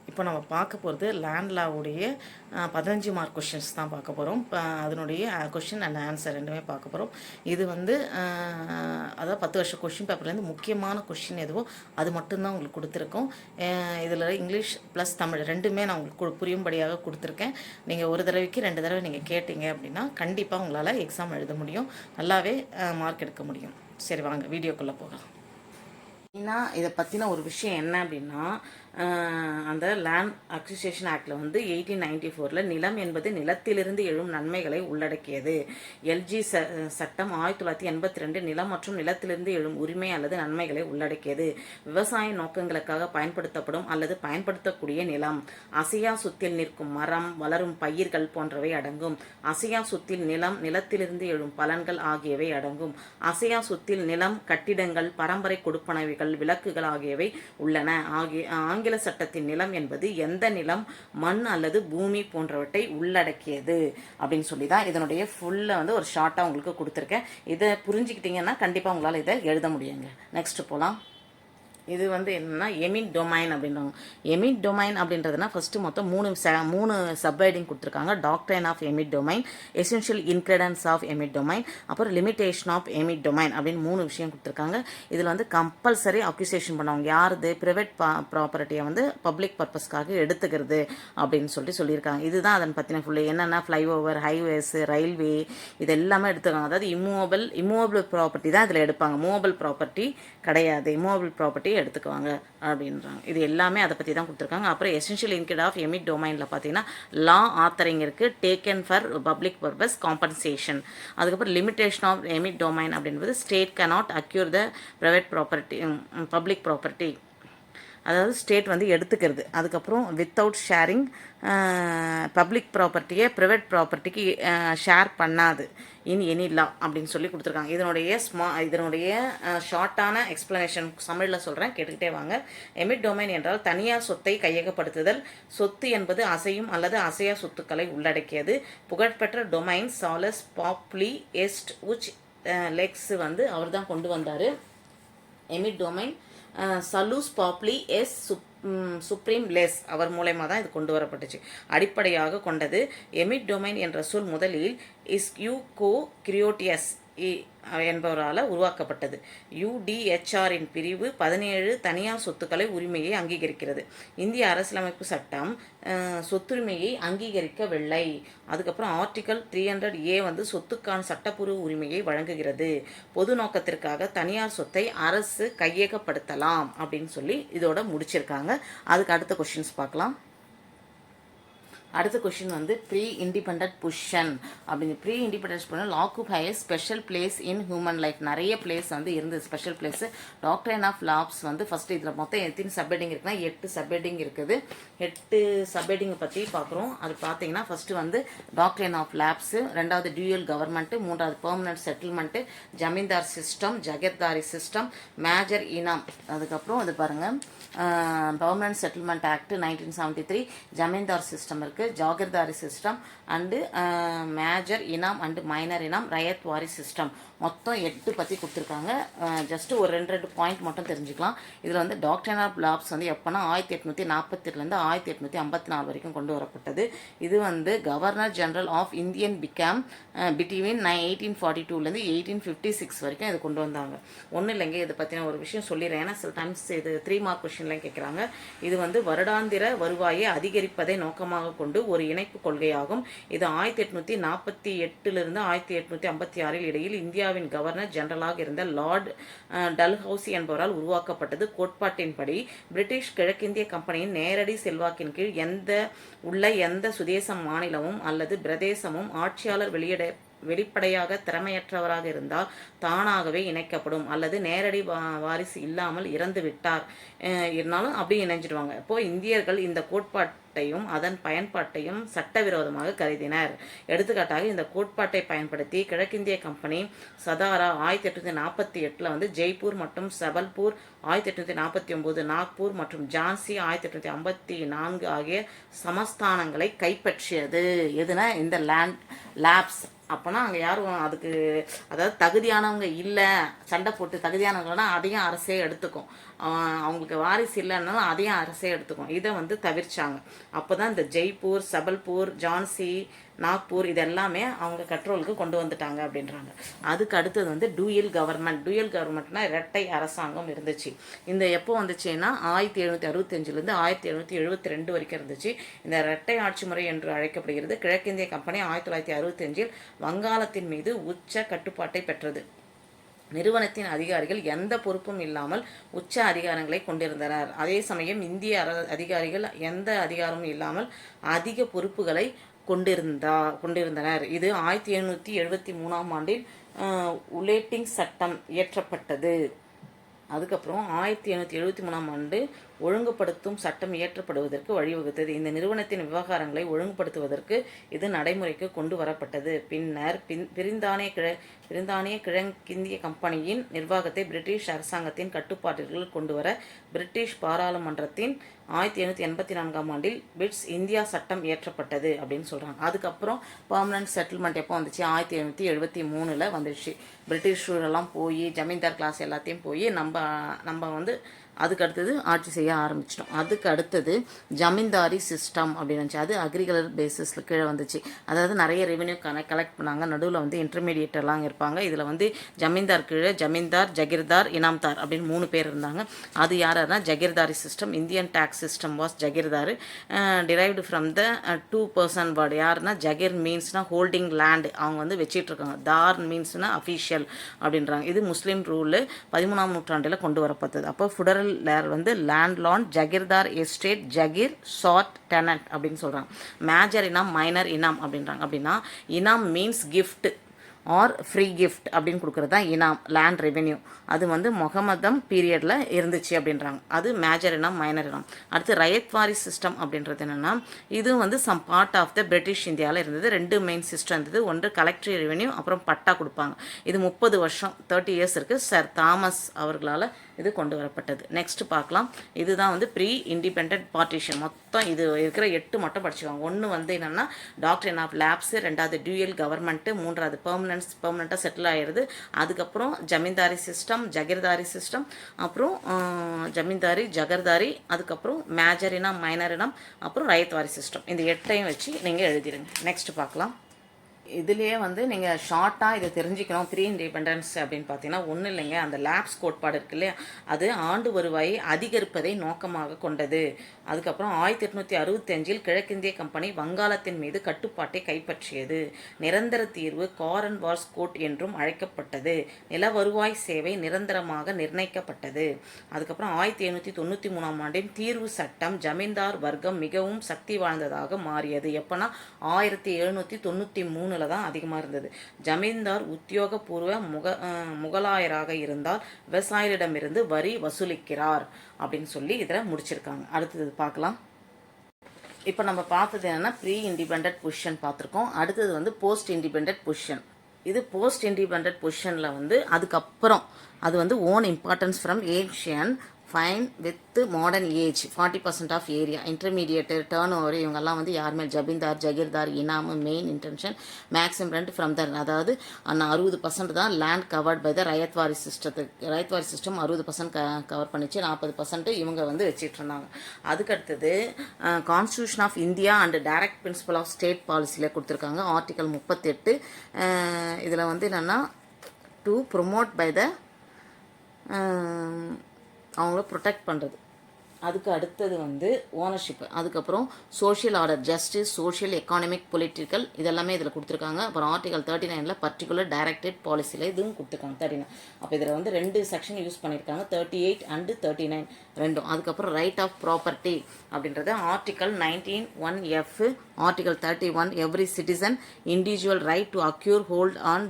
இப்போ நம்ம பார்க்க போகிறது லேண்ட் லாவுடைய 15 மார்க் கொஷின்ஸ் தான் பார்க்க போகிறோம். அதனுடைய கொஷின் அண்ட் ஆன்சர் ரெண்டுமே பார்க்க போகிறோம். இது வந்து அதாவது 10 வருஷ கொஷின் பேப்பர்லேருந்து முக்கியமான கொஷின் எதுவோ அது மட்டும்தான் உங்களுக்கு கொடுத்துருக்கோம். இதில் இங்கிலீஷ் ப்ளஸ் தமிழ் ரெண்டுமே நான் உங்களுக்கு புரியும்படியாக கொடுத்துருக்கேன். நீங்கள் ஒரு தடவைக்கு 2 தடவை நீங்கள் கேட்டீங்க அப்படின்னா கண்டிப்பாக உங்களால் எக்ஸாம் எழுத முடியும், நல்லாவே மார்க் எடுக்க முடியும். சரி, வாங்க வீடியோக்குள்ளே போகலாம். மெயினாக இதை பற்றின ஒரு விஷயம் என்ன அப்படின்னா, அந்த லேண்ட் அக்விசிஷன் ஆக்டில் வந்து 1894 நிலம் என்பது நிலத்திலிருந்து எழும் நன்மைகளை உள்ளடக்கியது. எல்ஜி சட்டம் 1982 நிலம் மற்றும் நிலத்திலிருந்து எழும் உரிமை அல்லது நன்மைகளை உள்ளடக்கியது. விவசாய நோக்கங்களுக்காக பயன்படுத்தப்படும் அல்லது பயன்படுத்தக்கூடிய நிலம், அசையா சொத்தில் நிற்கும் மரம், வளரும் பயிர்கள் போன்றவை அடங்கும். அசையா சொத்தில் நிலம், நிலத்திலிருந்து எழும் பலன்கள் ஆகியவை அடங்கும். அசையா சொத்தில் நிலம், கட்டிடங்கள், பரம்பரை கொடுப்பனவைகள், விளக்குகள் ஆகியவை உள்ளன. ஆங்கில சட்டத்தின் நிலம் என்பது எந்த நிலம், மண் அல்லது பூமி போன்றவற்றை உள்ளடக்கியது அப்படின்னு சொல்லி தான் இதனுடைய ஃபுல்லாக வந்து ஒரு ஷார்ட்டாக உங்களுக்கு கொடுத்துருக்கேன். இதை புரிஞ்சுக்கிட்டீங்கன்னா கண்டிப்பாக உங்களால் இதை எழுத முடியுங்க. நெக்ஸ்ட் போகலாம். இது வந்து என்னென்னா எமிட் டொமைன் அப்படின்றாங்க. எமிட் டொமைன் அப்படின்றதுனா ஃபஸ்ட்டு மொத்தம் மூணு சப்ஹெட்டிங் கொடுத்துருக்காங்க. Doctrine of eminent domain, essential ingredients of eminent domain, அப்புறம் லிமிடேஷன் ஆஃப் எமிட் டொமைன் அப்படின்னு 3 விஷயம் கொடுத்துருக்காங்க. இதில் வந்து கம்பல்சரி அக்யூசேஷன் பண்ணுவாங்க. யாருது ப்ரைவேட் ப்ராப்பர்ட்டியை வந்து பப்ளிக் பர்பஸ்க்காக எடுத்துக்கிறது அப்படின்னு சொல்லியிருக்காங்க. இதுதான் அதன் பற்றின ஃபுல்லு என்னென்னா ஃப்ளைஓவர், ஹைவேஸ், ரயில்வே இது எல்லாமே எடுத்துக்காங்க. அதாவது இம்மூவபிள் ப்ராப்பர்ட்டி தான் இதில் எடுப்பாங்க. மூவபிள் ப்ராப்பர்ட்டி கிடையாது. இம்மூவபிள் ப்ராப்பர்ட்டி எடுத்துக்குவாங்க அப்படின்றாங்க. இது எல்லாமே அதை பற்றி தான் கொடுத்துருக்காங்க. அப்புறம் எசென்ஷியல் இன்க்ரிட் ஆஃப் எமிட் டொமைனில் பார்த்தீங்கன்னா லா ஆத்தரிங் இருக்குது, taken for public purpose, compensation. அதுக்கப்புறம் லிமிடேஷன் ஆஃப் எமிட் டொமைன் அப்படின்றது ஸ்டேட் கேனாட் அக்யூர் த ப்ரைவேட் ப்ராப்பர்ட்டி, பப்ளிக் ப்ராப்பர்ட்டி, அதாவது ஸ்டேட் வந்து எடுத்துக்கிறது. அதுக்கப்புறம் வித்தவுட் ஷேரிங் பப்ளிக் ப்ராப்பர்ட்டியை ப்ரைவேட் ப்ராப்பர்ட்டிக்கு ஷேர் பண்ணாது இன் எனி லா அப்படின்னு சொல்லி கொடுத்துருக்காங்க. இதனுடைய ஷார்ட்டான எக்ஸ்பிளனேஷன் தமிழில் சொல்கிறேன், கேட்டுக்கிட்டே வாங்க. எமிட் டொமைன் என்றால் தனியார் சொத்தை கையகப்படுத்துதல். சொத்து என்பது அசையும் அல்லது அசையா சொத்துக்களை உள்ளடக்கியது. புகழ்பெற்ற டொமைன் சாலஸ் பாப்லி எஸ்ட் உச் லெக்ஸ் வந்து அவர் தான் கொண்டு வந்தார். எமிட் டொமைன் சலூஸ் பாப்லி எஸ் சுப்ரீம் லெஸ் அவர் மூலயமா தான் இது கொண்டு வரப்பட்டுச்சு. அடிப்படையாக கொண்டது. எமிட் டொமைன் என்ற சொல் முதலில் இஸ்யூகோ கிரியோட்டியஸ் என்பவரால் உருவாக்கப்பட்டது. UDHRின் பிரிவு 17 தனியார் சொத்துக்களை உரிமையை அங்கீகரிக்கிறது. இந்திய அரசியலமைப்பு சட்டம் சொத்துரிமையை அங்கீகரிக்கவில்லை. அதுக்கப்புறம் ஆர்டிகல் 300A வந்து சொத்துக்கான சட்டப்பூர்வ உரிமையை வழங்குகிறது. பொது நோக்கத்திற்காக தனியார் சொத்தை அரசு கையகப்படுத்தலாம் அப்படின்னு சொல்லி இதோட முடிச்சிருக்காங்க. அதுக்கு அடுத்த கொஸ்டின்ஸ் பார்க்கலாம். அடுத்த கொஷின் வந்து ப்ரீ இண்டிபெண்ட் பொசிஷன் அப்படின்னு. Pre independence position occupy special place in human life. நிறைய பிளேஸ் வந்து இருந்தது, special place. Doctrine of lapse வந்து ஃபஸ்ட்டு இதில் மொத்தம் எத்தனை சப்ஹெட்டிங் இருக்குன்னா 8 சப்ஹெட்டிங் இருக்குது. 8 சப்ஹெட்டிங்கை பற்றி பார்க்குறோம். அது பார்த்தீங்கன்னா ஃபஸ்ட்டு வந்து டாக்ட்ரைன் ஆஃப் லாப்ஸு, ரெண்டாவது டியூயல் கவர்மெண்ட்டு, மூன்றாவது permanent settlement, zamindar system, jagirdari system, major inam. அதுக்கப்புறம் அது பாருங்கள், permanent settlement act 1973, zamindar system இருக்குது, jagirdari system and major inam and minor inam, ryotwari system. மொத்தம் 8 பற்றி கொடுத்துருக்காங்க. ஜஸ்ட்டு ஒரு 2 பாயிண்ட் மட்டும் தெரிஞ்சுக்கலாம். இதில் வந்து டாக்ட்ரைன் ஆஃப் லாப்ஸ் வந்து எப்போனா 1848 1854 வரைக்கும் கொண்டு வரப்பட்டது. இது வந்து governor general of Indian between 1842 1856 வரைக்கும் இது கொண்டு வந்தாங்க. ஒன்றும் இல்லைங்க, இதை பற்றின ஒரு விஷயம் சொல்லிடுறேன். ஏன்னா சில டைம்ஸ் இது 3 மார்க் கொஸ்டின்லாம் கேட்குறாங்க. இது வந்து வருடாந்திர வருவாயை அதிகரிப்பதை நோக்கமாக கொண்டு ஒரு இணைப்பு கொள்கையாகும். இது 1848 1856 இடையில் இந்தியாவின் கவர்னர் ஜெனரலாக இருந்த லார்ட் டல்ஹவுசி என்பவரால் உருவாக்கப்பட்டது. கோட்பாட்டின்படி பிரிட்டிஷ் கிழக்கிந்திய கம்பெனியின் நேரடி செல்வாக்கின் கீழ் எந்த சுதேச மாநிலமும் அல்லது பிரதேசமும் ஆட்சியாளர் வெளிப்படையாக திறமையற்றவராக இருந்தால் தானாகவே இணைக்கப்படும், அல்லது நேரடி வாரிசு இல்லாமல் இறந்து விட்டார் இருந்தாலும் அப்படி இணைஞ்சிடுவாங்க. இப்போது இந்தியர்கள் இந்த கோட்பாட்டையும் அதன் பயன்பாட்டையும் சட்டவிரோதமாக கருதினர். எடுத்துக்காட்டாக இந்த கோட்பாட்டை பயன்படுத்தி கிழக்கிந்திய கம்பெனி சதாரா 1848 வந்து ஜெய்ப்பூர் மற்றும் சபல்பூர், 1849 நாக்பூர் மற்றும் ஜான்சி, 1854 ஆகிய சமஸ்தானங்களை கைப்பற்றியது. எதுனா இந்த லேப்ஸ். அப்போனா அங்கே யாரும் அதுக்கு அதாவது தகுதியானவங்க இல்லை, சண்டை போட்டு தகுதியானவங்கன்னா அதையும் அரசே எடுத்துக்கும். அவங்களுக்கு வாரிசு இல்லைன்னாலும் அதையும் அரசே எடுத்துக்கும். இதை வந்து தவிர்த்தாங்க. அப்போ தான் இந்த ஜெய்ப்பூர், சபல்பூர், ஜான்சி, நாக்பூர் இதெல்லாமே அவங்க கண்ட்ரோலுக்கு கொண்டு வந்துட்டாங்க அப்படின்றாங்க. அதுக்கு அடுத்தது வந்து டூயல் கவர்மெண்ட்னா இரட்டை அரசாங்கம் இருந்துச்சு. இந்த எப்போ வந்துச்சுன்னா 1765 1772 வரைக்கும் இருந்துச்சு. இந்த இரட்டை ஆட்சி முறை என்று அழைக்கப்படுகிறது. கிழக்கிந்திய கம்பெனி 1965 வங்காளத்தின் மீது உச்ச கட்டுப்பாட்டை பெற்றது. நிறுவனத்தின் அதிகாரிகள் எந்த பொறுப்பும் இல்லாமல் உச்ச அதிகாரங்களை கொண்டிருந்தனர். அதே சமயம் இந்திய அதிகாரிகள் எந்த அதிகாரமும் இல்லாமல் அதிக பொறுப்புகளை கொண்டிருந்தனர். இது 1773 உலேட்டிங் சட்டம் இயற்றப்பட்டது. அதுக்கப்புறம் 1773 ஒழுங்குபடுத்தும் சட்டம் இயற்றப்படுவதற்கு வழிவகுத்தது. இந்த நிறுவனத்தின் விவகாரங்களை ஒழுங்குபடுத்துவதற்கு இது நடைமுறைக்கு கொண்டு வரப்பட்டது. பின்னர் பிரித்தானிய கிழக்கிந்திய கம்பெனியின் நிர்வாகத்தை பிரிட்டிஷ் அரசாங்கத்தின் கட்டுப்பாட்டிற்குள் கொண்டுவர பிரிட்டிஷ் பாராளுமன்றத்தின் 1784 பிட்ஸ் இந்தியா சட்டம் இயற்றப்பட்டது அப்படின்னு சொல்கிறாங்க. அதுக்கப்புறம் பர்மனன்ட் செட்டில்மெண்ட் எப்போ வந்துச்சு? 1773 வந்துடுச்சு. பிரிட்டிஷூரெல்லாம் போய் ஜமீன்தார் கிளாஸ் எல்லாத்தையும் போய் நம்ம வந்து அதுக்கு அடுத்தது ஆட்சி செய்ய ஆரம்பிச்சிட்டோம். அதுக்கு அடுத்தது ஜமீன்தாரி சிஸ்டம் அப்படின்னு இருந்துச்சு. அது அக்ரிகல்ச்சர் பேசிஸில் கீழே வந்துச்சு. அதாவது நிறைய ரெவென்யூ கலெக்ட் பண்ணாங்க. நடுவில் வந்து இன்டர்மீடியேட்டர்லாம் இருப்பாங்க. இதில் வந்து ஜமீன்தார் கீழே ஜமீன்தார், ஜகீர்தார், இனாம்தார் அப்படின்னு 3 பேர் இருந்தாங்க. அது யாருன்னா jagirdari system. Indian tax system was jagirdar. Derived from the 2 person word. யாருன்னா ஜகீர் மீன்ஸ்னா ஹோல்டிங் லேண்ட், அவங்க வந்து வச்சிட்டு இருக்காங்க. தார் மீன்ஸ்னா அஃபீஷியல் அப்படின்றாங்க. இது முஸ்லீம் ரூல் 13ஆம் நூற்றாண்டில் கொண்டு வரப்பட்டது. அப்போ ஃபுடரல் வந்து லேண்ட் லான், jagirdar estate, jagir, short tenant அப்படின்னு சொல்கிறாங்க. மேஜர் இனாம், மைனர் இனாம் அப்படின்றாங்க. அப்படின்னா inam means gift or free gift அப்படின்னு கொடுக்குறது தான் இனாம், லேண்ட் ரெவென்யூ. அது வந்து முகமதம் பீரியடில் இருந்துச்சு அப்படின்றாங்க. அது மேஜர் இனாம், மைனர் இனாம். அடுத்து ரயத்வாரி சிஸ்டம் அப்படின்றது என்னென்னா, இது வந்து some part of the British இந்தியாவில் இருந்தது. 2 மெயின் சிஸ்டம் இருந்தது. ஒன்று கலெக்டரி ரெவென்யூ, அப்புறம் பட்டா கொடுப்பாங்க. இது 30 வருஷம் 30 இயர்ஸ் இருக்குது. சர் தாமஸ் அவர்களால் இது கொண்டு வரப்பட்டது. நெக்ஸ்ட் பார்க்கலாம். இதுதான் வந்து ப்ரீ இண்டிபெண்டன்ட் பார்ட்டிஷன். மொத்தம் இது இருக்கிற 8 மட்டும் படிச்சுக்கோங்க. ஒன்று வந்து என்னென்னா டாக்டரின் ஆஃப் லேப்ஸு, 2வது டியூயல் கவர்மெண்ட்டு, 3வது பெர்மனண்ட்டாக செட்டில் ஆகிடுது. அதுக்கப்புறம் ஜமீன்தாரி சிஸ்டம், ஜகீர்தாரி சிஸ்டம், அப்புறம் ஜமீன்தாரி, ஜகர்தாரி, அதுக்கப்புறம் மேஜர் இனம், மைனர் இனம், அப்புறம் ரயத்வாரி சிஸ்டம். இந்த 8ஐயும் வச்சு நீங்கள் எழுதிடுங்க. நெக்ஸ்ட் பார்க்கலாம். இதுலேயே வந்து நீங்கள் ஷார்ட்டாக இதை தெரிஞ்சுக்கணும். ப்ரீ இண்டிபெண்டன்ஸ் அப்படின்னு பார்த்தீங்கன்னா ஒன்றும் இல்லைங்க, அந்த லேப்ஸ் கோட்பாடு இருக்கு இல்லையா, அது ஆண்டு வருவாயை அதிகரிப்பதை நோக்கமாக கொண்டது. அதுக்கப்புறம் 1865 கிழக்கிந்திய கம்பெனி வங்காளத்தின் மீது கட்டுப்பாட்டை கைப்பற்றியது. நிரந்தர தீர்வு காரன் வார்ஸ் கோட் என்றும் அழைக்கப்பட்டது. நில வருவாய் சேவை நிரந்தரமாக நிர்ணயிக்கப்பட்டது. அதுக்கப்புறம் 1793 தீர்வு சட்டம் ஜமீன்தார் வர்க்கம் மிகவும் சக்தி வாய்ந்ததாக மாறியது. எப்போனா 1793 தான் அதிகமாக இருந்தது. ஜமீன்தார் உத்தியோகபூர்வ முகலாயராக இருந்தால் விவசாயிகளிடமிருந்து வரி வசூலிக்கிறார் அப்படின்னு சொல்லி இதில் முடிச்சிருக்காங்க. அடுத்தது பார்க்கலாம். இப்போ நம்ம பார்த்தது என்னென்னா ப்ரீ இண்டிபெண்டன்ட் பொசிஷன் பார்த்துருக்கோம். அடுத்தது வந்து போஸ்ட் இண்டிபெண்டன்ட் பொசிஷன். இது போஸ்ட் இண்டிபெண்டன்ட் பொசிஷனில் வந்து அதுக்கப்புறம் அது வந்து own importance from ancient fine with modern age 40% of area intermediate turn over இவங்கெல்லாம் வந்து யாருமே zamindar, jagirdar, inam, main intention, maximum rent from the, அதாவது 60% தான் land covered by the ryotwari சிஸ்டத்துக்கு. ரயத்வாரி சிஸ்டம் 60% கவர் பண்ணிச்சு. 40% இவங்க வந்து வச்சுட்டு இருந்தாங்க. அதுக்கடுத்தது constitution of India and direct principle of state பாலிசியில் கொடுத்துருக்காங்க. ஆர்டிகல் 38. இதில் வந்து என்னென்னா டு ப்ரொமோட் பை த அவங்கள ப்ரொடெக்ட் பண்ணுறது. அதுக்கு அடுத்தது வந்து ஓனர்ஷிப். அதுக்கப்புறம் social order, justice, social, economic, political இதெல்லாமே இதில் கொடுத்துருக்காங்க. அப்புறம் ஆர்டிகல் 39 பர்டிகுலர் டைரக்டட் பாலிசியில் இதுவும் கொடுத்துருக்காங்க 39. அப்போ இதில் வந்து 2 செக்ஷன் யூஸ் பண்ணியிருக்காங்க, 38 அண்டு 39 ரெண்டும். அதுக்கப்புறம் ரைட் ஆஃப் ப்ராப்பர்ட்டி அப்படின்றது article 19(1)(f), article 31 every citizen individual right to acquire, hold on,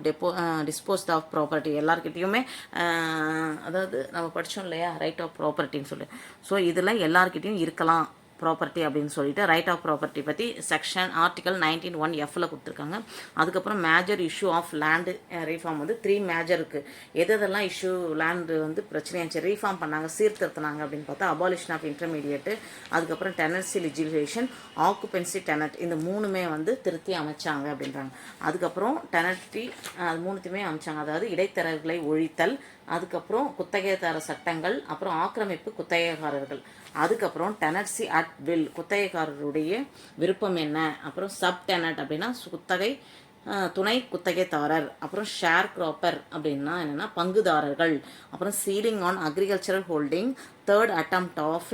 dispose of property. எல்லாருக்கிட்டையுமே அதாவது நம்ம படித்தோம் இல்லையா ரைட் ஆஃப் ப்ராப்பர்ட்டின்னு சொல்லி. ஸோ இதில் எல்லாருக்கிட்டையும் இருக்கலாம் ப்ராப்பர்ட்டி அப்படின்னு சொல்லிட்டு ரைட் ஆஃப் ப்ராப்பர்ட்டி பற்றி செக்ஷன் ஆர்டிகல் 19(1)(f) கொடுத்துருக்காங்க. அதுக்கப்புறம் major issue of land reform வந்து 3 மேஜர் இருக்குது. எதெல்லாம் இஷ்யூ லேண்டு வந்து பிரச்சனையாச்சு ரீஃபார்ம் பண்ணாங்க, சீர்திருத்தினாங்க அப்படின்னு பார்த்தா அபாலிஷன் ஆஃப் இன்டர்மீடியேட்டு, அதுக்கப்புறம் டெனன்சி லெஜிஸ்லேஷன், ஆக்குபென்சி டெனட், இந்த 3மே வந்து திருத்தி அமைச்சாங்க அப்படின்றாங்க. அதுக்கப்புறம் டெனட்டி அது 3த்தையுமே அமைச்சாங்க. அதாவது இடைத்தரகர்களை ஒழித்தல், அதுக்கப்புறம் குத்தகைதார சட்டங்கள், அப்புறம் ஆக்கிரமிப்பு குத்தகைதாரர்கள், அதுக்கப்புறம் டெனன்சி அட் வில் குத்தகைதாரருடைய விருப்பம் என்ன, அப்புறம் சப் டெனட் அப்படின்னா குத்தகை துணை குத்தகைதாரர், அப்புறம் ஷேர் கிராப்பர் அப்படின்னா என்னென்னா பங்குதாரர்கள், அப்புறம் ceiling on agricultural holding, third attempt of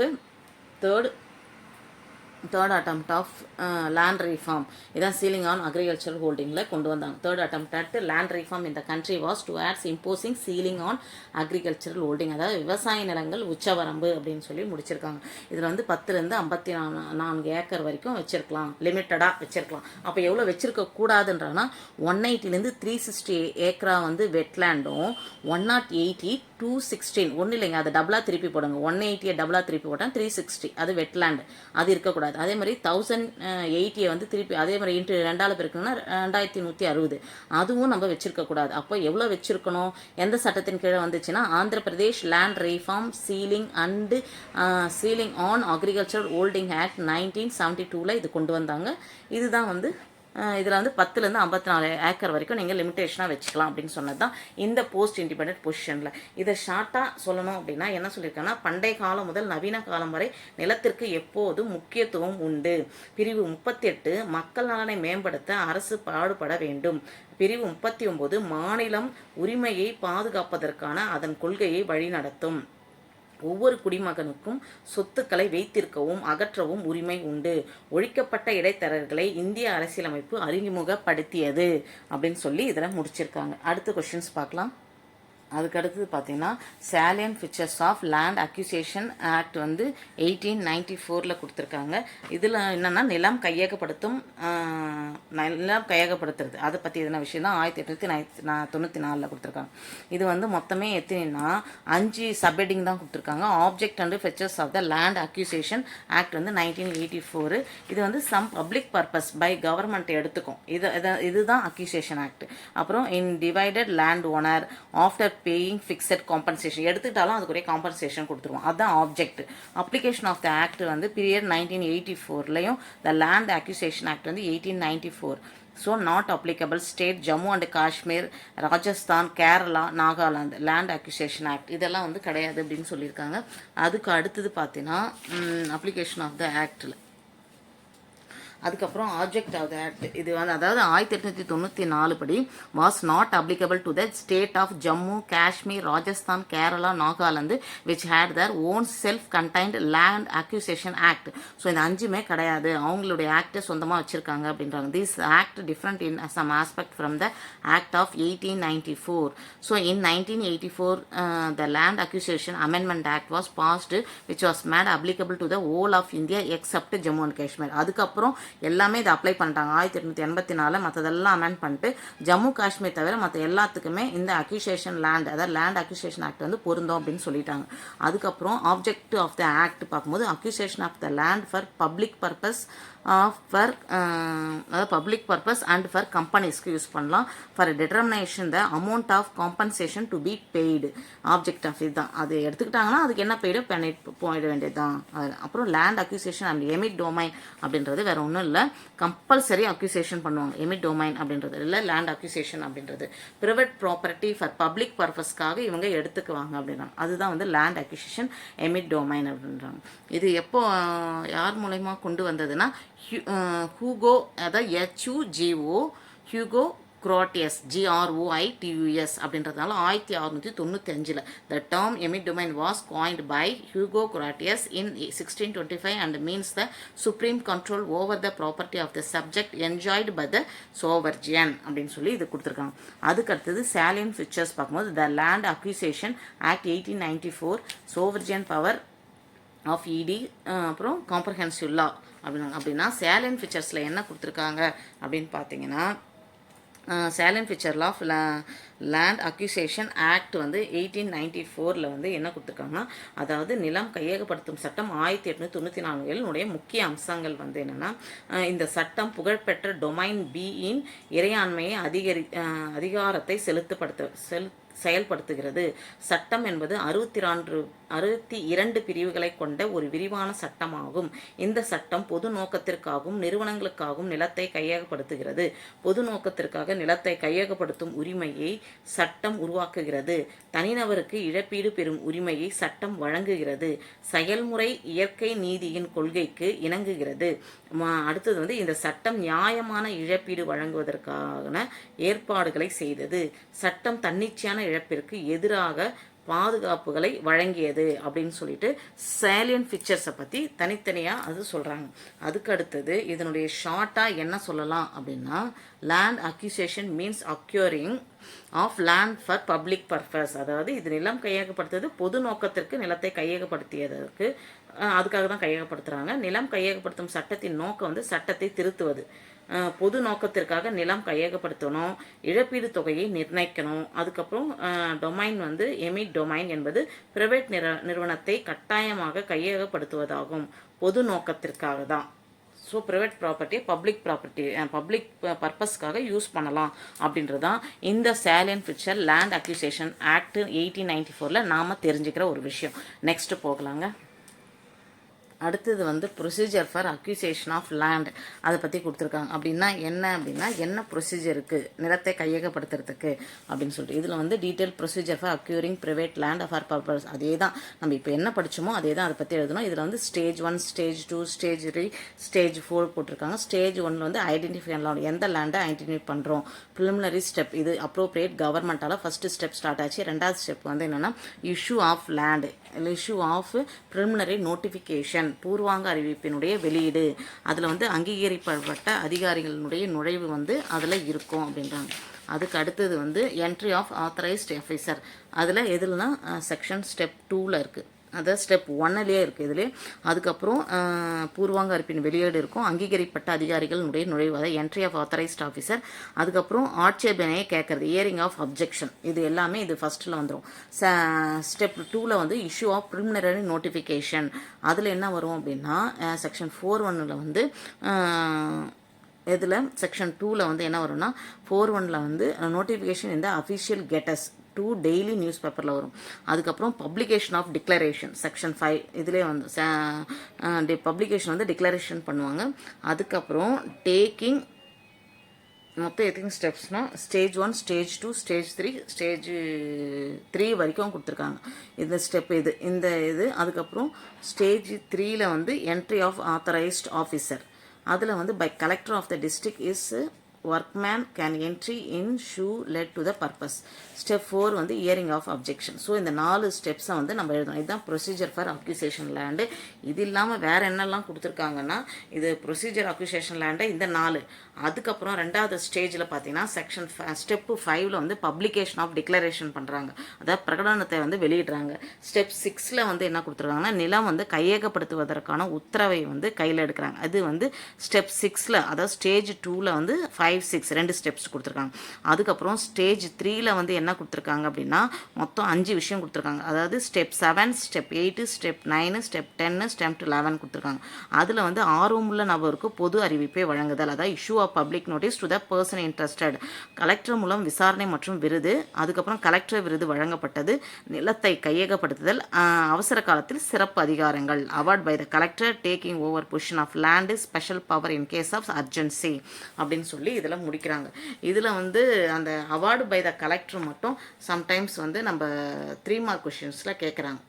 land reform. இதான் சீலிங் ஆன் அக்ரிகல்ச்சரல் ஹோல்டிங்கில் கொண்டு வந்தாங்க. Third attempt at land reform இந்த country was to ads imposing ceiling on agricultural holding, அதாவது விவசாய நிலங்கள் உச்சவரம்பு அப்படின்னு சொல்லி முடிச்சிருக்காங்க. இதில் வந்து 10லேருந்து 54 ஏக்கர் வரைக்கும் வச்சிருக்கலாம், லிமிட்டடாக வச்சிருக்கலாம். அப்போ எவ்வளோ வச்சிருக்க கூடாதுன்றாங்கன்னா 180லேருந்து 360 ஏக்கரா வந்து வெட்லேண்டும், 180 216 ஒன்றும் இல்லைங்க, அதை டபுளாக திருப்பி போடுங்க. 180 டபுளாக திருப்பி போட்டால் 360 அது வெட்லேண்ட், அது இருக்கக்கூடாது. அதே மாதிரி 1080 வந்து திருப்பி அதே மாதிரி இன்ட்டு 2ஆல் பெருக்குன்னா 2160, அதுவும் நம்ம வச்சிருக்கக்கூடாது. அப்போ எவ்வளோ வச்சிருக்கணும், எந்த சட்டத்தின் கீழே வந்துச்சுன்னா Andhra Pradesh land reform ceiling on agriculture holding act 1972 இது கொண்டு வந்தாங்க. இதுதான் வந்து இதில் வந்து 10லேருந்து 54 ஏக்கர் வரைக்கும் நீங்கள் லிமிட்டேஷனாக வச்சுக்கலாம் அப்படின்னு சொன்னது தான் இந்த போஸ்ட் இண்டிபெண்டன்ட் பொசிஷனில். இதை ஷார்ட்டாக சொல்லணும் அப்படின்னா என்ன சொல்லியிருக்காங்கன்னா, பண்டைய காலம் முதல் நவீன காலம் வரை நிலத்திற்கு எப்போதும் முக்கியத்துவம் உண்டு. பிரிவு 38 மக்கள் நலனை மேம்படுத்த அரசு பாடுபட வேண்டும். பிரிவு 39 மாநிலம் உரிமையை பாதுகாப்பதற்கான அதன் கொள்கையை வழிநடத்தும். ஒவ்வொரு குடிமகனுக்கும் சொத்துக்களை வைத்திருக்கவும் அகற்றவும் உரிமை உண்டு. ஒழிக்கப்பட்ட இடைத்தரகர்களை இந்திய அரசியலமைப்பு அறிமுகப்படுத்தியது அப்படின்னு சொல்லி இதில் முடிச்சிருக்காங்க. அடுத்த கொஸ்டின்ஸ் பார்க்கலாம். அதுக்கு அடுத்தது பார்த்தீங்கன்னா salient features of land acquisition act வந்து 1894 கொடுத்துருக்காங்க. இதில் என்னென்னா நிலம் கையகப்படுத்துறது அதை பற்றி எதுனா விஷயம் தான் 1894 கொடுத்துருக்காங்க. இது வந்து மொத்தமே எத்தனைன்னா 5 சப்ஹெட்டிங் தான் கொடுத்துருக்காங்க. Object and features of the land acquisition act வந்து 1984. இது வந்து some public purpose by government எடுத்துக்கும். இதுதான் அக்யூசேஷன் ஆக்ட். அப்புறம் in divided land owner after paying fixed compensation எடுத்துக்கிட்டாலும் அதுக்குரிய காம்பன்சேஷன் கொடுத்துருவோம். அதுதான் object. Application of the act வந்து பீரியட் 1984லையும் த லேண்ட் அக்யூசேஷன் ஆக்ட் வந்து 1894. So not applicable state Jammu and Kashmir, Rajasthan, Kerala, Nagaland land acquisition act இதெல்லாம் வந்து கிடையாது அப்படின்னு சொல்லியிருக்காங்க. அதுக்கு அடுத்தது பார்த்தீங்கன்னா அப்ளிகேஷன் ஆஃப் த ஆக்டில் அதுக்கப்புறம் ஆப்ஜெக்ட் ஆஃப் த ஆக்ட் இது வந்து அதாவது 1894 படி was not applicable to the state of Jammu, Kashmir, Rajasthan, Kerala, Nagaland which had their own self contained land acquisition act. So இந்த 5மே கிடையாது, அவங்களுடைய ஆக்டை சொந்தமாக வச்சுருக்காங்க அப்படின்றாங்க. This act different in some aspect from the act of 1894. So in 1984 the land acquisition amendment act was passed which was made applicable to the whole of India except Jammu and Kashmir. அதுக்கப்புறம் எல்லாமே இதை apply பண்ணிட்டாங்க. 1884 மற்றதெல்லாம் amend பண்ணிட்டு ஜம்மு காஷ்மீர் தவிர மற்ற எல்லாத்துக்குமே இந்த அக்யூசேஷன் லேண்ட் அதாவது லேண்ட் அக்யூசேஷன் ஆக்ட் வந்து பொருந்தோம் அப்படின்னு சொல்லிட்டாங்க. அதுக்கப்புறம் ஆப்ஜெக்ட் ஆஃப் த ஆக்ட் பார்க்கும்போது acquisition of the land for public purpose அதாவது பப்ளிக் பர்பஸ் அண்ட் ஃபார் கம்பெனிஸ்க்கு யூஸ் பண்ணலாம். For determination the amount of compensation to be paid. Object of இதுதான். அது எடுத்துக்கிட்டாங்கன்னா அதுக்கு என்ன பெய்டோ போயிட வேண்டியது தான். அப்புறம் land accusation and emit domain அப்படின்றது வேற ஒன்றும் இல்லை, கம்பல்சரி அக்யூசேஷன் பண்ணுவாங்க. எமிட் டொமைன் அப்படின்றது இல்லை, லேண்ட் அக்யூசேஷன் அப்படின்றது ப்ரைவேட் ப்ராப்பர்ட்டி ஃபார் பப்ளிக் பர்பஸ்க்காக இவங்க எடுத்துக்குவாங்க அப்படின்றாங்க. அதுதான் வந்து லேண்ட் அக்யூசேஷன் எமிட் டொமைன் அப்படின்றாங்க. இது எப்போ யார் மூலயமா கொண்டு வந்ததுன்னா ஹூகோ அதாவது HUGO ஹியூகோ குரோட்டியஸ் GROITUS அப்படின்றதுனால 1695 the term eminent domain was coined by Hugo Grotius in 1625 and means the supreme control over the property of the subject enjoyed by the sovereign அப்படின்னு சொல்லி இது கொடுத்துருக்காங்க. அதுக்கு அடுத்தது salient features பார்க்கும்போது the Land Acquisition Act 1894 sovereign power of ED அப்புறம் comprehensive law அப்படின்னா salient featuresல என்ன கொடுத்துருக்காங்க அப்படின்னு பார்த்தீங்கன்னா salient feature of land acquisition act வந்து 1894 வந்து என்ன கொடுத்துருக்காங்கன்னா அதாவது நிலம் கையகப்படுத்தும் சட்டம் 1894 முக்கிய அம்சங்கள் வந்து என்னென்னா இந்த சட்டம் புகழ்பெற்ற டொமைன் பியின் இறையாண்மையை அதிகாரத்தை செயல்படுத்துகிறது. சட்டம் என்பது 62 பிரிவுகளை கொண்ட ஒரு விரிவான சட்டமாகும். இந்த சட்டம் பொது நோக்கத்திற்காகவும் நிறுவனங்களுக்காகவும் நிலத்தை கையகப்படுத்துகிறது. பொது நோக்கத்திற்காக நிலத்தை கையகப்படுத்தும் உரிமையை சட்டம் உருவாக்குகிறது. தனிநபருக்கு இழப்பீடு பெறும் உரிமையை சட்டம் வழங்குகிறது. செயல்முறை இயற்கை நீதியின் கொள்கைக்கு இணங்குகிறது. அடுத்தது வந்து இந்த சட்டம் நியாயமான இழப்பீடு வழங்குவதற்கான ஏற்பாடுகளை செய்தது. சட்டம் தன்னிச்சையான இழப்பிற்கு எதிராக பாதுகாப்புகளை வழங்கியது அப்படின்னு சொல்லிட்டு சேலியன் ஃபீச்சர்ஸை பற்றி தனித்தனியாக அது சொல்கிறாங்க. அதுக்கு அடுத்தது இதனுடைய ஷார்ட்டாக என்ன சொல்லலாம் அப்படின்னா, land acquisition means acquiring of land for public purpose. அதாவது இது நிலம் கையகப்படுத்துறது பொது நோக்கத்திற்கு நிலத்தை கையகப்படுத்தியதற்கு அதுக்காக தான் கையகப்படுத்துகிறாங்க. நிலம் கையகப்படுத்தும் சட்டத்தின் நோக்கம் வந்து சட்டத்தை திருத்துவது. பொது நோக்கத்திற்காக நிலம் கையகப்படுத்தணும், இழப்பீடு தொகையை நிர்ணயிக்கணும். அதுக்கப்புறம் டொமைன் வந்து எமிட் டொமைன் என்பது பிரைவேட் நிறுவனத்தை கட்டாயமாக கையகப்படுத்துவதாகும். பொது நோக்கத்திற்காக தான். ஸோ ப்ரைவேட் ப்ராப்பர்ட்டியை பப்ளிக் பர்பஸ்க்காக யூஸ் பண்ணலாம் அப்படின்றது தான் இந்த salient feature land acquisition act 1894 நாம் தெரிஞ்சுக்கிற ஒரு விஷயம். நெக்ஸ்ட் போகலாங்க. அடுத்தது வந்து procedure for acquisition of land அதை பற்றி கொடுத்துருக்காங்க. அப்படின்னா என்ன ப்ரொசீஜர் இருக்குது நிலத்தை கையகப்படுத்துறதுக்கு அப்படின்னு சொல்லிட்டு இதில் வந்து detail procedure for acquiring private land for purpose. அதே தான் நம்ம இப்போ என்ன படித்தோமோ அதே தான் அதை பற்றி எழுதணும். இதில் வந்து ஸ்டேஜ் 1, ஸ்டேஜ் 2, ஸ்டேஜ் 3, ஸ்டேஜ் 4 போட்டிருக்காங்க. ஸ்டேஜ் 1 வந்து ஐடென்டிஃபை எந்த லேண்டை ஐடென்டிஃபை பண்ணுறோம். ப்ரிலிமினரி ஸ்டெப் இது அப்ரோப்ரியேட் கவர்மெண்ட்டால் ஃபஸ்ட்டு ஸ்டெப் ஸ்டார்ட் ஆச்சு. ரெண்டாவது ஸ்டெப் வந்து என்னென்னா issue of land, issue of preliminary notification, பூர்வாங்க அறிவிப்பினுடைய வெளியீடு. அதில் வந்து அங்கீகரிக்கப்பட்ட அதிகாரிகளுடைய நுழைவு வந்து அதில் இருக்கும் அப்படின்றாங்க. அதுக்கு அடுத்தது வந்து என்ட்ரி ஆஃப் ஆத்தரைஸ்ட் ஆஃபீஸர். அதில் எதுலனா செக்ஷன் ஸ்டெப் 2ல் இருக்குது. அதாவது ஸ்டெப் 1லேயே இருக்குது இதுலேயே. அதுக்கப்புறம் பூர்வாங்க அறிப்பின் வெளியீடு இருக்கும், அங்கீகரிக்கப்பட்ட அதிகாரிகளுடைய நுழைவு, அதாவது என்ட்ரி ஆஃப் ஆத்தரைஸ்ட் ஆஃபீஸர். அதுக்கப்புறம் ஆட்சேபனையை கேட்கறது, இயரிங் ஆஃப் அப்ஜெக்ஷன். இது எல்லாமே இது ஃபஸ்ட்டில் வந்துடும். ஸ்டெப் 2ல் வந்து இஷ்யூ ஆஃப் ப்ரிலிமினரி நோட்டிஃபிகேஷன். அதில் என்ன வரும் அப்படின்னா செக்ஷன் 4(1)ல் வந்து இதில் செக்ஷன் 2ல் வந்து என்ன வரும்னா 4(1)ல் வந்து நோட்டிஃபிகேஷன் இந்த அஃபிஷியல் கெட்டஸ் 2 டெய்லி நியூஸ் பேப்பரில் வரும். அதுக்கப்புறம் பப்ளிகேஷன் ஆஃப் டிக்ளரேஷன் செக்ஷன் 5 இதிலே வந்து பப்ளிகேஷன் வந்து டிக்ளரேஷன் பண்ணுவாங்க. அதுக்கப்புறம் டேக்கிங் மொத்தம் எத்தனை ஸ்டெப்ஸ்னால் ஸ்டேஜ் 1, ஸ்டேஜ் 2, ஸ்டேஜ் 3, ஸ்டேஜ் 3 வரைக்கும் கொடுத்துருக்காங்க. இந்த ஸ்டெப் இது அதுக்கப்புறம் ஸ்டேஜ் 3ல் வந்து என்ட்ரி ஆஃப் ஆத்தரைஸ்ட் ஆஃபீஸர். அதில் வந்து by collector of the district is workman can entry in shoe led to the purpose. Step 4 வந்து hearing of objection. ஸோ இந்த 4 ஸ்டெப்ஸை வந்து நம்ம எழுதணும். இதுதான் ப்ரொசீஜர் ஃபார் அக்யூசேஷன் லேண்டு. இது இல்லாமல் வேறு என்னெல்லாம் கொடுத்துருக்காங்கன்னா இது ப்ரொசீஜர் அக்யூசேஷன் லேண்டை இந்த 4. அதுக்கப்புறம் ரெண்டாவது ஸ்டேஜில் பார்த்தீங்கன்னா ஸ்டெப்பு 5ல் வந்து பப்ளிகேஷன் ஆஃப் டிக்ளரேஷன் பண்ணுறாங்க, அதாவது பிரகடனத்தை வந்து வெளியிடுறாங்க. ஸ்டெப் 6ல் வந்து என்ன கொடுத்துருக்காங்கன்னா நிலம் வந்து கையகப்படுத்துவதற்கான உத்தரவை வந்து கையில் எடுக்கிறாங்க. அது வந்து ஸ்டெப் 6ல், அதாவது ஸ்டேஜ் 2ல் வந்து 5, 6 2 ஸ்டெப்ஸ் கொடுத்துருக்காங்க. அதுக்கப்புறம் ஸ்டேஜ் 3ல் வந்து என்ன கொடுத்துருக்காங்க அப்படின்னா மொத்தம் 5 விஷயம் கொடுத்துருக்காங்க. அதாவது step 7, step 8, step 9, step 10, step 11 கொடுத்துருக்காங்க. அதில் வந்து ஆர்வமுள்ள நபருக்கு பொது அறிவிப்பை வழங்குதல், அதாவது issue of public notice to the person interested. Collector மூலம் விசாரணை மற்றும் விருது. அதுக்கப்புறம் கலெக்டர் விருது வழங்கப்பட்டது. நிலத்தை கையகப்படுத்துதல், அவசர காலத்தில் சிறப்பு அதிகாரங்கள், award by the collector, taking over possession of land, special power in case of urgency அப்படின்னு சொல்லி இதில் முடிக்கிறாங்க. இதில் வந்து அந்த அவார்டு பை த கலெக்டர் மட்டும் சம்டைம்ஸ் வந்து நம்ம 3 மார்க் கொஷின்ஸில் கேட்குறாங்க.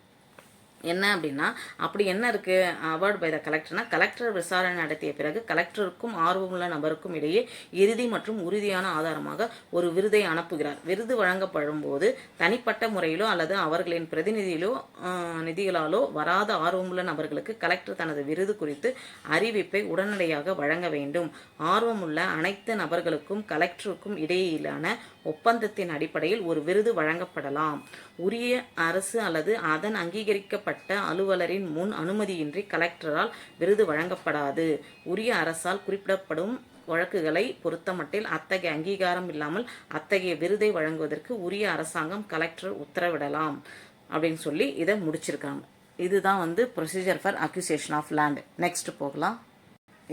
என்ன அப்படின்னா அப்படி என்ன இருக்குது அவார்டு பை த கலெக்டர்னா கலெக்டர் விசாரணை நடத்திய பிறகு கலெக்டருக்கும் ஆர்வமுள்ள நபருக்கும் இடையே இறுதி மற்றும் உறுதியான ஆதாரமாக ஒரு விருதை அனுப்புகிறார். விருது வழங்கப்படும் போது தனிப்பட்ட முறையிலோ அல்லது அவர்களின் நிதிகளாலோ வராத ஆர்வமுள்ள நபர்களுக்கு கலெக்டர் தனது விருது குறித்து அறிவிப்பை உடனடியாக வழங்க வேண்டும். ஆர்வமுள்ள அனைத்து நபர்களுக்கும் கலெக்டருக்கும் இடையிலான ஒப்பந்தத்தின் அடிப்படையில் ஒரு விருது வழங்கப்படலாம். உரிய அரசு அல்லது அதன் அங்கீகரிக்கப்பட்ட அலுவலரின் முன் அனுமதியின்றி கலெக்டரால் விருது வழங்கப்படாது. உரிய அரசால் குறிப்பிடப்படும் வழக்குகளை பொறுத்தமட்டில் அத்தகைய அங்கீகாரம் இல்லாமல் அத்தகைய விருதை வழங்குவதற்கு உரிய அரசாங்கம் கலெக்டர் உத்தரவிடலாம் அப்படின்னு சொல்லி இதை முடிச்சிருக்காங்க. இதுதான் வந்து procedure for acquisition of land. Next போகலாம்.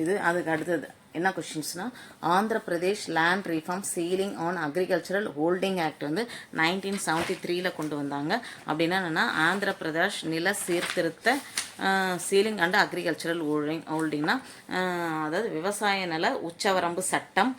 இது அதுக்கு அடுத்தது என்ன கொஷின்ஸ்னால் Andhra Pradesh land reform ceiling on agricultural holding act வந்து 1973 கொண்டு வந்தாங்க. அப்படின்னா என்னென்னா ஆந்திர பிரதேஷ் நில சீர்திருத்த சீலிங் அண்ட் அக்ரிகல்ச்சரல் ஹோல்டிங்னா அதாவது விவசாய நில உச்சவரம்பு சட்டம்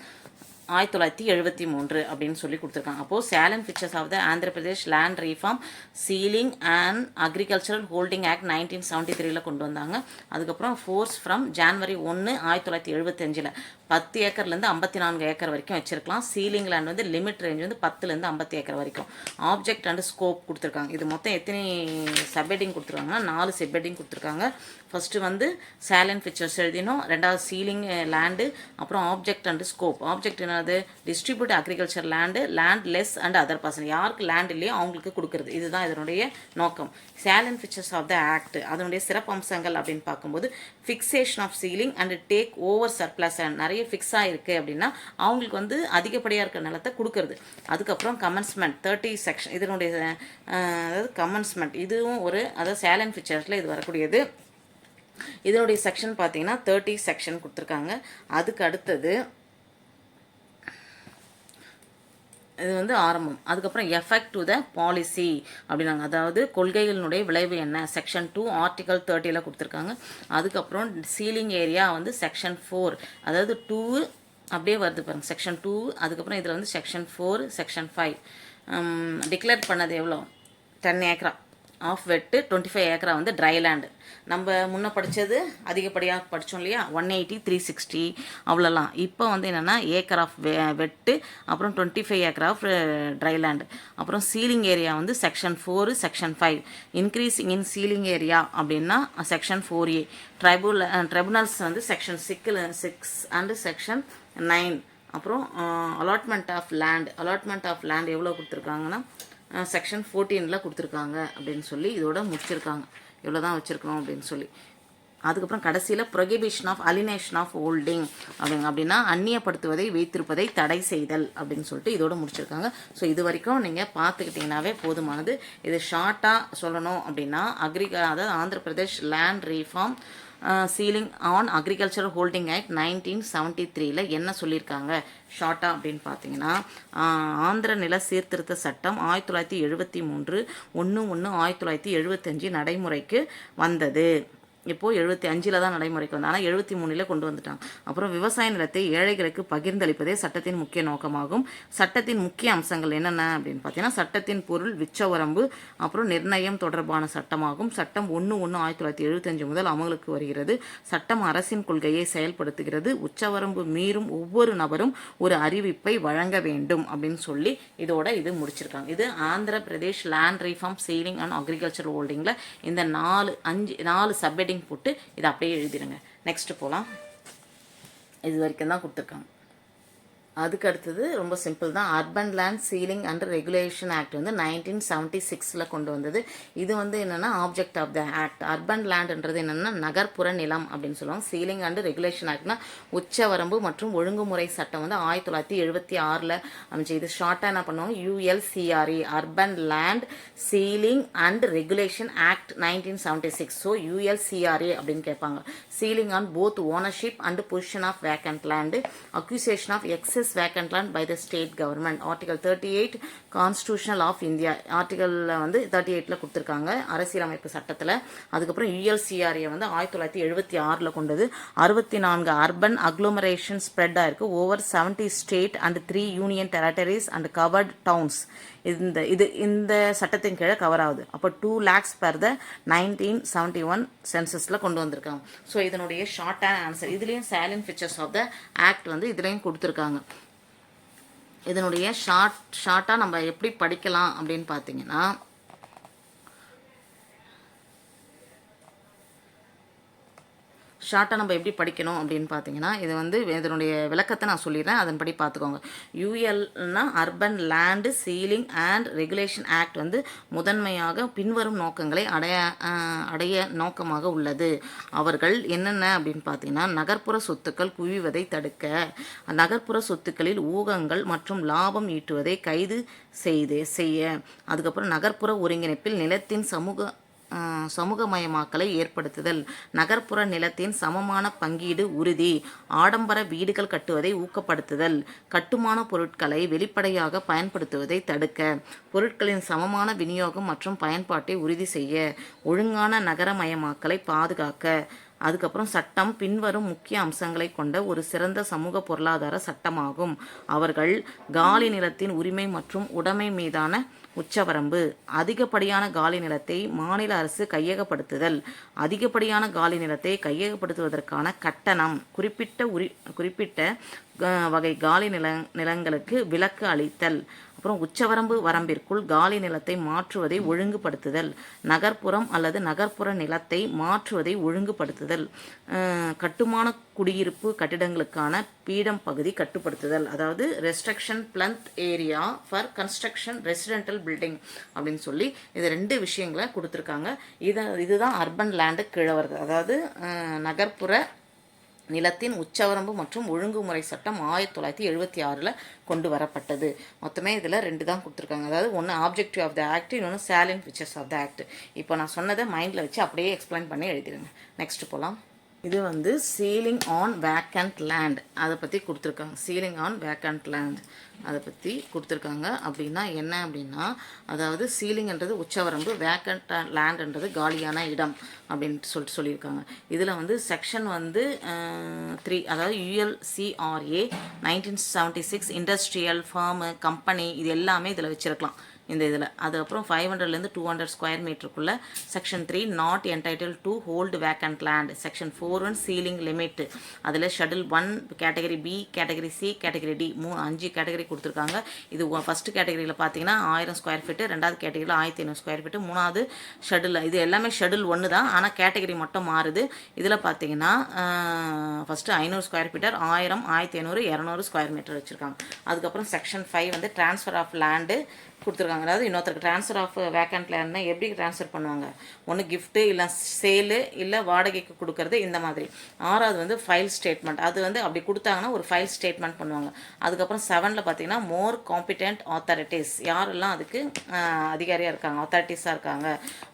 1973 அப்படின்னு சொல்லி கொடுத்துருக்காங்க. அப்போது salient features of the Andhra Pradesh land reform ceiling and agricultural holding act 1973 கொண்டு வந்தாங்க. அதுக்கப்புறம் ஃபோர்ஸ் ஃப்ரம் ஜான்வரி 1 1975 10 ஏக்கர்லேருந்து 54 ஏக்கர் வரைக்கும் வச்சுருக்கலாம். சீலிங் லேண்ட் வந்து லிமிட் ரேஞ்ச் வந்து 10லேருந்து 50 ஏக்கர் வரைக்கும். ஆப்ஜெக்ட் அண்ட் ஸ்கோப் கொடுத்துருக்காங்க. இது மொத்தம் எத்தனை சப்ஹெட்டிங் கொடுத்துருக்காங்கன்னா 4 சப்ஹெட்டிங் கொடுத்துருக்காங்க. ஃபஸ்ட்டு வந்து சேலன் ஃபிச்சர்ஸ் எழுதினோம், ரெண்டாவது சீலிங் லேண்டு, அப்புறம் ஆப்ஜெக்ட் அண்ட் ஸ்கோப். ஆப்ஜெக்ட் என்னது distribute agriculture land less and other person, யாருக்கு லேண்ட் இல்லையோ அவங்களுக்கு கொடுக்குறது. இதுதான் இதனுடைய நோக்கம். Salient features of the act அதனுடைய சிறப்பம்சங்கள் அப்படின்னு பார்க்கும்போது fixation of ceiling and take over surplus and நிறைய ஃபிக்ஸ் ஆகிருக்கு அப்படின்னா அவங்களுக்கு வந்து அதிகப்படியாக இருக்கிற நிலத்தை கொடுக்கறது. அதுக்கப்புறம் கமன்ஸ்மெண்ட் 30 செக்ஷன் இதனுடைய அதாவது கமன்ஸ்மெண்ட் இதுவும் அதாவது சேலன் ஃபிச்சர்ஸில் இது வரக்கூடியது. இதனுடைய செக்ஷன் பார்த்தீங்கன்னா 30 செக்ஷன் கொடுத்துருக்காங்க. அதுக்கு அடுத்தது இது வந்து ஆரம்பம். அதுக்கப்புறம் எஃபெக்ட் டு த பாலிசி அப்படின்னாங்க, அதாவது கொள்கைகளினுடைய விளைவு என்ன, செக்ஷன் 2 ஆர்டிகல் 30 கொடுத்துருக்காங்க. அதுக்கப்புறம் சீலிங் ஏரியா வந்து செக்ஷன் 4 அதாவது 2 அப்படியே வருது பாருங்கள், செக்ஷன் 2. அதுக்கப்புறம் இதில் வந்து செக்ஷன் 4 செக்ஷன் 5 டிக்ளேர் பண்ணது எவ்வளோ 10 ஏக்கரா ஆஃப் வெட்டு, 25 ஏக்கரா வந்து ட்ரை லேண்டு. நம்ம முன்னே படித்தது அதிகப்படியாக படித்தோம் இல்லையா, 180 360 அவ்வளோலாம். இப்போ வந்து என்னென்னா ஏக்கர் ஆஃப் வெட்டு, அப்புறம் 25 ஏக்கர் ஆஃப் ட்ரை லேண்டு. அப்புறம் சீலிங் ஏரியா வந்து செக்ஷன் 4 செக்ஷன் 5. இன்க்ரீஸிங் இன் சீலிங் ஏரியா அப்படின்னா செக்ஷன் 4A. ட்ரைபுனல்ஸ் வந்து செக்ஷன் 6 அண்டு செக்ஷன் 9. அப்புறம் அலாட்மெண்ட் ஆஃப் லேண்ட் எவ்வளோ கொடுத்துருக்காங்கன்னா செக்ஷன் 14 கொடுத்துருக்காங்க அப்படின்னு சொல்லி இதோட முடிச்சிருக்காங்க. இவ்வளோ தான் வச்சுருக்கணும் அப்படின்னு சொல்லி. அதுக்கப்புறம் கடைசியில் prohibition of alienation of holding அப்படின்னா அந்நியப்படுத்துவதை வைத்திருப்பதை தடை செய்தல் அப்படின்னு சொல்லிட்டு இதோட முடிச்சிருக்காங்க. ஸோ இது வரைக்கும் நீங்கள் பார்த்துக்கிட்டிங்கனாவே போதுமானது. இது ஷார்ட்டாக சொல்லணும் அப்படின்னா அதாவது Andhra Pradesh land reform ceiling on agriculture holding act 1973 என்ன சொல்லியிருக்காங்க ஷார்ட்டாக அப்படின்னு பார்த்தீங்கன்னா, ஆந்திர நில சீர்திருத்த சட்டம் 1973 1/1/1975 நடைமுறைக்கு வந்தது. இப்போது 75 தான் நடைமுறைக்கு வந்தாங்க, ஆனால் 73 கொண்டு வந்துட்டாங்க. அப்புறம் விவசாய நிலத்தை ஏழைகளுக்கு பகிர்ந்தளிப்பதே சட்டத்தின் முக்கிய நோக்கமாகும். சட்டத்தின் முக்கிய அம்சங்கள் என்னென்ன அப்படின்னு பார்த்தீங்கன்னா, சட்டத்தின் பொருள் உச்சவரம்பு அப்புறம் நிர்ணயம் தொடர்பான சட்டமாகும். சட்டம் 1/1/1975 முதல் அமலுக்கு வருகிறது. சட்டம் அரசின் கொள்கையை செயல்படுத்துகிறது. உச்சவரம்பு மீறும் ஒவ்வொரு நபரும் ஒரு அறிவிப்பை வழங்க வேண்டும் அப்படின்னு சொல்லி இதோட இது முடிச்சிருக்காங்க. இது Andhra Pradesh land reform ceiling and agriculture ஹோல்டிங்கில் இந்த 4 சப்ஹெட்டிங் போட்டு இதை அப்படியே எழுதிடுங்க. நெக்ஸ்ட் போகலாம். இது வரைக்கும் தான் கொடுத்துருக்காங்க. அதுக்கு அடுத்தது ரொம்ப சிம்பிள் தான். Urban land ceiling and regulation act வந்து 1976 கொண்டு வந்தது. இது வந்து என்னென்னா object of the act. Urban லேண்டுன்றது என்னென்னா நகர்ப்புற நிலம் அப்படின்னு சொல்லுவாங்க. சீலிங் அண்ட் ரெகுலேஷன் ஆக்ட்னா உச்சவரம்பு மற்றும் ஒழுங்குமுறை சட்டம் வந்து 1976 அமைச்சு. இது ஷார்ட்டாக என்ன பண்ணுவாங்க, ULCRE urban land ceiling and regulation act 1976. So ULCRE அப்படின்னு கேட்பாங்க. Ceiling on both ownership and possession of vacant land, acquisition of excess vacant land by the state government. Article 38 constitutional of India article வந்து 38 கொடுத்துருக்காங்க அரசியலமைப்பு சட்டத்தில். அதுக்கப்புறம் ULCRE வந்து 1976 கொண்டது. 64 urban agglomeration spread ஆயிருக்கு over 70 state and 3 union territories and covered towns. இந்த சட்டத்தின் கீழே கவர் ஆகுது. அப்போ 2 lakhs per the 1971 சென்சஸில் கொண்டு வந்திருக்காங்க. ஸோ இதனுடைய ஷார்ட்டான ஆன்சர். இதுலேயும் salient features of the act வந்து இதுலேயும் கொடுத்துருக்காங்க. இதனுடைய ஷார்ட்டாக நம்ம எப்படி படிக்கலாம் அப்படின்னு பார்த்தீங்கன்னா, ஷார்ட்டாக நம்ம எப்படி படிக்கணும் அப்படின்னு பார்த்தீங்கன்னா, இது வந்து இதனுடைய விளக்கத்தை நான் சொல்லிடுறேன், அதன்படி பார்த்துக்கோங்க. ULனா urban land ceiling and regulation act வந்து முதன்மையாக பின்வரும் நோக்கங்களை அடைய நோக்கமாக உள்ளது. அவர்கள் என்னென்ன அப்படின்னு பார்த்தீங்கன்னா, நகர்ப்புற சொத்துக்கள் குவிவதை தடுக்க, நகர்ப்புற சொத்துக்களில் ஊகங்கள் மற்றும் லாபம் ஈட்டுவதை கைது செய்ய, அதுக்கப்புறம் நகர்ப்புற ஒருங்கிணைப்பில் நிலத்தின் சமூக சமூகமயமாக்கலை ஏற்படுத்துதல், நகர்ப்புற நிலத்தின் சமமான பங்கீடு உறுதி, ஆடம்பர வீடுகள் கட்டுவதை ஊக்கப்படுத்துதல், கட்டுமான பொருட்களை வெளிப்படையாக பயன்படுத்துவதை தடுக்க, பொருட்களின் சமமான விநியோகம் மற்றும் பயன்பாட்டை உறுதி செய்ய, ஒழுங்கான நகரமயமாக்கலை பாதுகாக்க. அதுக்கப்புறம் சட்டம் பின்வரும் முக்கிய அம்சங்களை கொண்ட ஒரு சிறந்த சமூக பொருளாதார சட்டமாகும். அவர்கள் காலி நிலத்தின் உரிமை மற்றும் உடைமை மீதான உச்சவரம்பு, அதிகப்படியான காலி நிலத்தை மாநில அரசு கையகப்படுத்துதல், அதிகப்படியான காலி நிலத்தை கையகப்படுத்துவதற்கான கட்டணம், குறிப்பிட்ட வகை காலி நிலங்களுக்கு விலக்கு அளித்தல், அப்புறம் உச்சவரம்பு வரம்பிற்குள் காலி நிலத்தை மாற்றுவதை ஒழுங்குபடுத்துதல், நகர்ப்புறம் அல்லது நகர்ப்புற நிலத்தை மாற்றுவதை ஒழுங்குபடுத்துதல், கட்டுமான குடியிருப்பு கட்டிடங்களுக்கான பீடம் பகுதி கட்டுப்படுத்துதல், அதாவது restriction plinth area for construction residential building அப்படின்னு சொல்லி இது 2 விஷயங்களை கொடுத்துருக்காங்க. இதுதான் அர்பன் லேண்டு கீழே வருது. அதாவது நகர்ப்புற நிலத்தின் உச்சவரம்பு மற்றும் ஒழுங்குமுறை சட்டம் 1976 கொண்டு வரப்பட்டது. மொத்தமே இதில் 2 தான் கொடுத்துருக்காங்க. அதாவது ஒன்று ஆப்ஜெக்டிவ் ஆஃப் த ஆக்ட், இன்னொன்று salient features of the act. இப்போ நான் சொன்னதை மைண்டில் வச்சு அப்படியே எக்ஸ்பிளைன் பண்ணி எழுதிடுங்க. நெக்ஸ்ட் போகலாம். இது வந்து சீலிங் ஆன் வேக்கண்ட் லேண்ட், அதை பற்றி கொடுத்துருக்காங்க. சீலிங் ஆன் வேக்கண்ட் லேண்ட் அதை பற்றி கொடுத்துருக்காங்க. அப்படின்னா என்ன அப்படின்னா, அதாவது சீலிங்ன்றது உச்சவரம்பு, வேக்கண்ட் லேண்ட்ன்றது காலியான இடம் அப்படின்ட்டு சொல்லியிருக்காங்க. இதில் வந்து செக்ஷன் வந்து 3, அதாவது ULCRA 1976 இண்டஸ்ட்ரியல் ஃபார்மு கம்பெனி இது எல்லாமே இதில் வச்சுருக்கலாம் இந்த இதில். அதுக்கப்புறம் 500லேருந்து 200 ஸ்கொயர் மீட்டருக்குள்ளே section 3 not entitled to hold vacant land, section 4 ceiling limit, அதில் schedule 1 category B, category C, category D 5 category கொடுத்துருக்காங்க. இது ஃபஸ்ட் கேட்டகரியில் பார்த்தீங்கன்னா 1000 ஸ்கொயர் ஃபீட்டு, 2வது கேட்டகரியில் 1500 ஸ்கொயர் ஃபீட்டு, 3வது ஷெடியூல். இது எல்லாமே ஷெடியூல் 1 தான், ஆனால் கேட்டகரி மட்டும் மாறுது. இதில் பார்த்தீங்கன்னா ஃபஸ்ட்டு 500 ஸ்கொயர் ஃபீட்டர், 1000, 1500, 200 ஸ்கொயர் மீட்டர் வச்சுருக்காங்க. அதுக்கப்புறம் செக்ஷன் 5 வந்து ட்ரான்ஸ்ஃபர் ஆஃப் லேண்டு கொடுத்துருக்காங்க. அதாவது இன்னொருத்தருக்கு ட்ரான்ஸ்ஃபர் ஆஃப் வேக்கண்ட் லேண்ட்னா எப்படி ட்ரான்ஸ்ஃபர் பண்ணுவாங்க, ஒன்று கிஃப்ட்டு இல்லை சேலு இல்லை வாடகைக்கு கொடுக்கறது இந்த மாதிரி. 6வது வந்து ஃபைல் ஸ்டேட்மெண்ட், அது வந்து அப்படி கொடுத்தாங்கன்னா ஒரு ஃபைல் ஸ்டேட்மெண்ட் பண்ணுவாங்க. அதுக்கப்புறம் 7ல் பார்த்தீங்கன்னா மோர் காம்பிடென்ட் ஆத்தாரிட்டிஸ், யாரெல்லாம் அதுக்கு அதிகாரியாக இருக்காங்க, அத்தாரிட்டிஸாக இருக்காங்க.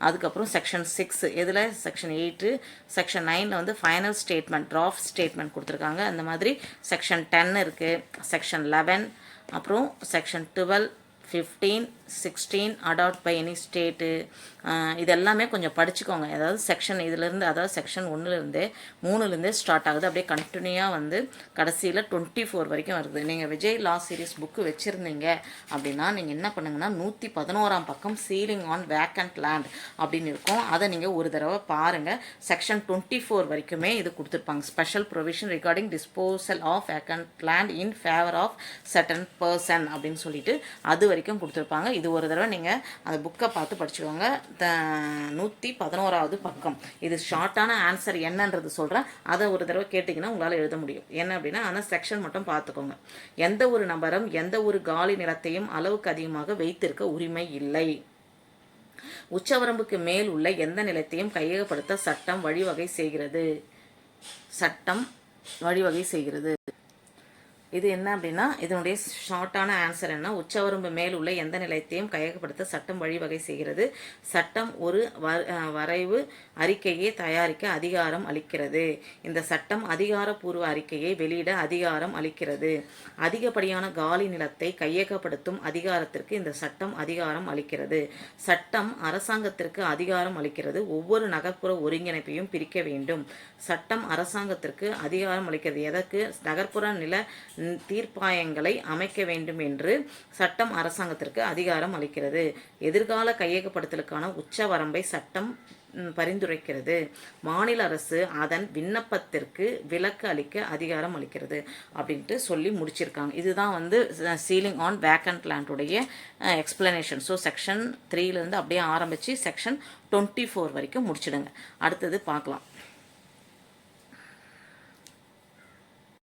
அதுக்கப்புறம் செக்ஷன் 6 இதில் செக்ஷன் 8, செக்ஷன் 9ல் வந்து ஃபைனல் ஸ்டேட்மெண்ட், டிராஃப்ட் ஸ்டேட்மெண்ட் கொடுத்துருக்காங்க. அந்த மாதிரி செக்ஷன் 10 இருக்குது, செக்ஷன் 11, அப்புறம் section 12, 15, 16 adopt by any state. இது எல்லாமே கொஞ்சம் படிச்சுக்கோங்க. அதாவது செக்ஷன் இதிலேருந்து, அதாவது செக்ஷன் 1லேருந்தே 3லேருந்தே ஸ்டார்ட் ஆகுது, அப்படியே கண்டினியூவாக வந்து கடைசியில் 24 வரைக்கும் வருது. நீங்கள் விஜய் லா சீரிஸ் புக்கு வச்சுருந்தீங்க அப்படின்னா நீங்கள் என்ன பண்ணுங்கன்னா 111ஆம் பக்கம் சீலிங் ஆன் வேக்கண்ட் லேண்ட் அப்படின்னு இருக்கும். அதை நீங்கள் ஒரு தடவை பாருங்கள். செக்ஷன் 24 வரைக்குமே இது கொடுத்துருப்பாங்க. Special provision regarding disposal of vacant land in favour of certain person அப்படின்னு சொல்லிட்டு அது வரைக்கும் கொடுத்துருப்பாங்க. இது ஒரு தடவை நீங்கள் அந்த புக்கை பார்த்து படிச்சுக்கோங்க. 111வது பக்கம். இது ஷார்ட்டான ஆன்சர் என்னன்றது சொல்கிறேன், அதை ஒரு தடவை கேட்டிங்கன்னா உங்களால் எழுத முடியும். என்ன அப்படின்னா, ஆனால் செக்ஷன் மட்டும் பார்த்துக்கோங்க. எந்த ஒரு நபரும் எந்த ஒரு காலி நிலத்தையும் அளவுக்கு அதிகமாக வைத்திருக்க உரிமை இல்லை. உச்சவரம்புக்கு மேல் உள்ள எந்த நிலத்தையும் கையகப்படுத்த சட்டம் வழிவகை செய்கிறது. இது என்ன அப்படின்னா, இதனுடைய ஷார்ட்டான ஆன்சர் என்ன, உச்சவரம்பு மேல் உள்ள எந்த நிலையத்தையும் கையகப்படுத்த சட்டம் வழிவகை செய்கிறது. சட்டம் ஒரு வரைவு அறிக்கையை தயாரிக்க அதிகாரம் அளிக்கிறது. இந்த சட்டம் அதிகாரப்பூர்வ அறிக்கையை வெளியிட அதிகாரம் அளிக்கிறது. அதிகப்படியான காலி நிலத்தை கையகப்படுத்தும் அதிகாரத்திற்கு இந்த சட்டம் அதிகாரம் அளிக்கிறது. சட்டம் அரசாங்கத்திற்கு அதிகாரம் அளிக்கிறது. ஒவ்வொரு நகர்ப்புற ஒருங்கிணைப்பையும் பிரிக்க வேண்டும். சட்டம் அரசாங்கத்திற்கு அதிகாரம் அளிக்கிறது. எதற்கு? நகர்ப்புற நில தீர்ப்பாயங்களை அமைக்க வேண்டும் என்று சட்டம் அரசாங்கத்திற்கு அதிகாரம் அளிக்கிறது. எதிர்கால கையகப்படுத்தலுக்கான உச்சவரம்பை சட்டம் பரிந்துரைக்கிறது. மாநில அரசு அதன் விண்ணப்பத்திற்கு விலக்கு அளிக்க அதிகாரம் அளிக்கிறது அப்படின்ட்டு சொல்லி முடிச்சிருக்காங்க. இதுதான் வந்து சீலிங் ஆன் வேக்கண்ட் லேண்டுடைய எக்ஸ்பிளனேஷன். ஸோ செக்ஷன் 3லேருந்து அப்படியே ஆரம்பித்து செக்ஷன் 24 வரைக்கும் முடிச்சிடுங்க. அடுத்தது பார்க்கலாம்.